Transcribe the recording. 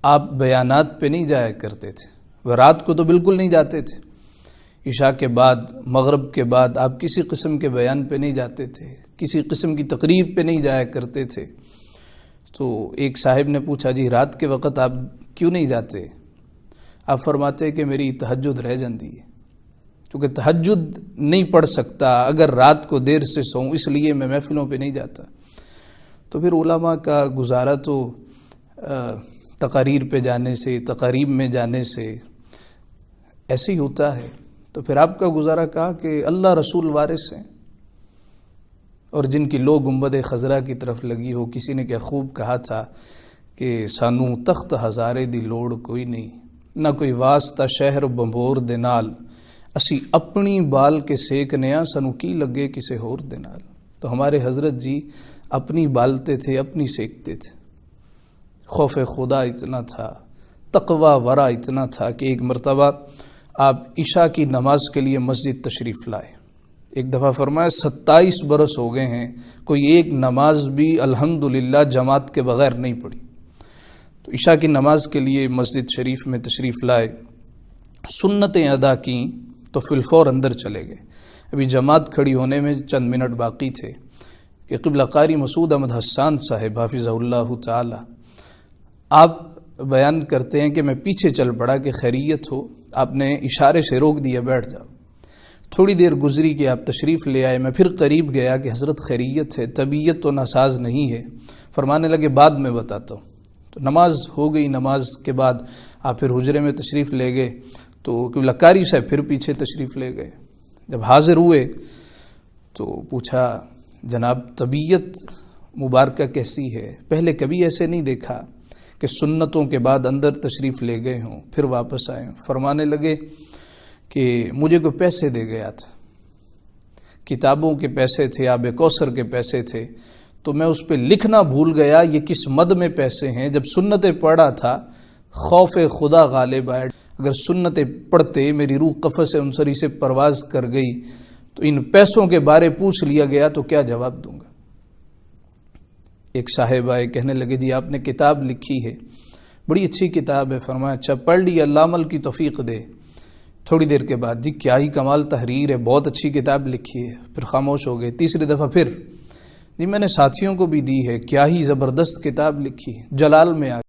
آپ بیانات پہ نہیں جایا کرتے تھے، وہ رات کو تو بالکل نہیں جاتے تھے، عشاء کے بعد مغرب کے بعد آپ کسی قسم کے بیان پہ نہیں جاتے تھے، کسی قسم کی تقریب پہ نہیں جایا کرتے تھے۔ تو ایک صاحب نے پوچھا جی رات کے وقت آپ کیوں نہیں جاتے؟ آپ فرماتے کہ میری تہجد رہ جاندی ہے، کیونکہ تہجد نہیں پڑھ سکتا اگر رات کو دیر سے سوؤں، اس لیے میں محفلوں پہ نہیں جاتا۔ تو پھر علماء کا گزارا تو تقاریر پہ جانے سے، تقاریب میں جانے سے ایسے ہی ہوتا ہے۔ تو پھر آپ کا گزارا کہا کہ اللہ رسول وارث ہیں، اور جن کی لو گنبد خضرا کی طرف لگی ہو۔ کسی نے کیا خوب کہا تھا کہ سانو تخت ہزارے دی لوڑ کوئی نہیں، نہ کوئی واسطہ شہر بمبور دے نال، اسی اپنی بال کے سیکنیا سانو کی لگے کسے ہور دے نال۔ تو ہمارے حضرت جی اپنی بالتے تھے، اپنی سیکتے تھے۔ خوف خدا اتنا تھا، تقوی ورع اتنا تھا کہ ایک مرتبہ آپ عشاء کی نماز کے لیے مسجد تشریف لائے۔ ایک دفعہ فرمایا 27 برس ہو گئے ہیں کوئی ایک نماز بھی الحمدللہ جماعت کے بغیر نہیں پڑھی۔ تو عشاء کی نماز کے لیے مسجد شریف میں تشریف لائے، سنتیں ادا کیں تو فی الفور اندر چلے گئے۔ ابھی جماعت کھڑی ہونے میں چند منٹ باقی تھے کہ قبلہ قاری مسعود احمد حسان صاحب حافظہ اللہ تعالی آپ بیان کرتے ہیں کہ میں پیچھے چل پڑا کہ خیریت ہو، آپ نے اشارے سے روک دیا بیٹھ جاؤ۔ تھوڑی دیر گزری کہ آپ تشریف لے آئے، میں پھر قریب گیا کہ حضرت خیریت ہے، طبیعت تو ناساز نہیں ہے؟ فرمانے لگے بعد میں بتاتا ہوں۔ تو نماز ہو گئی، نماز کے بعد آپ پھر حجرے میں تشریف لے گئے، تو قبلہ قاری صاحب پھر پیچھے تشریف لے گئے۔ جب حاضر ہوئے تو پوچھا جناب طبیعت مبارکہ کیسی ہے؟ پہلے کبھی ایسے نہیں دیکھا کہ سنتوں کے بعد اندر تشریف لے گئے ہوں پھر واپس آئے ہوں۔ فرمانے لگے کہ مجھے کوئی پیسے دے گیا تھا، کتابوں کے پیسے تھے، آب کوثر کے پیسے تھے، تو میں اس پہ لکھنا بھول گیا یہ کس مد میں پیسے ہیں۔ جب سنتیں پڑھا تھا خوف خدا غالب آئے، اگر سنتیں پڑھتے میری روح قفس انصری سے پرواز کر گئی تو ان پیسوں کے بارے پوچھ لیا گیا تو کیا جواب دوں گا؟ ایک صاحب آئے، کہنے لگے جی آپ نے کتاب لکھی ہے، بڑی اچھی کتاب ہے۔ فرمایا اچھا پڑھ لی، اللہ عمل کی توفیق دے۔ تھوڑی دیر کے بعد جی کیا ہی کمال تحریر ہے، بہت اچھی کتاب لکھی ہے۔ پھر خاموش ہو گئے۔ تیسری دفعہ پھر جی میں نے ساتھیوں کو بھی دی ہے، کیا ہی زبردست کتاب لکھی ہے۔ جلال میں آ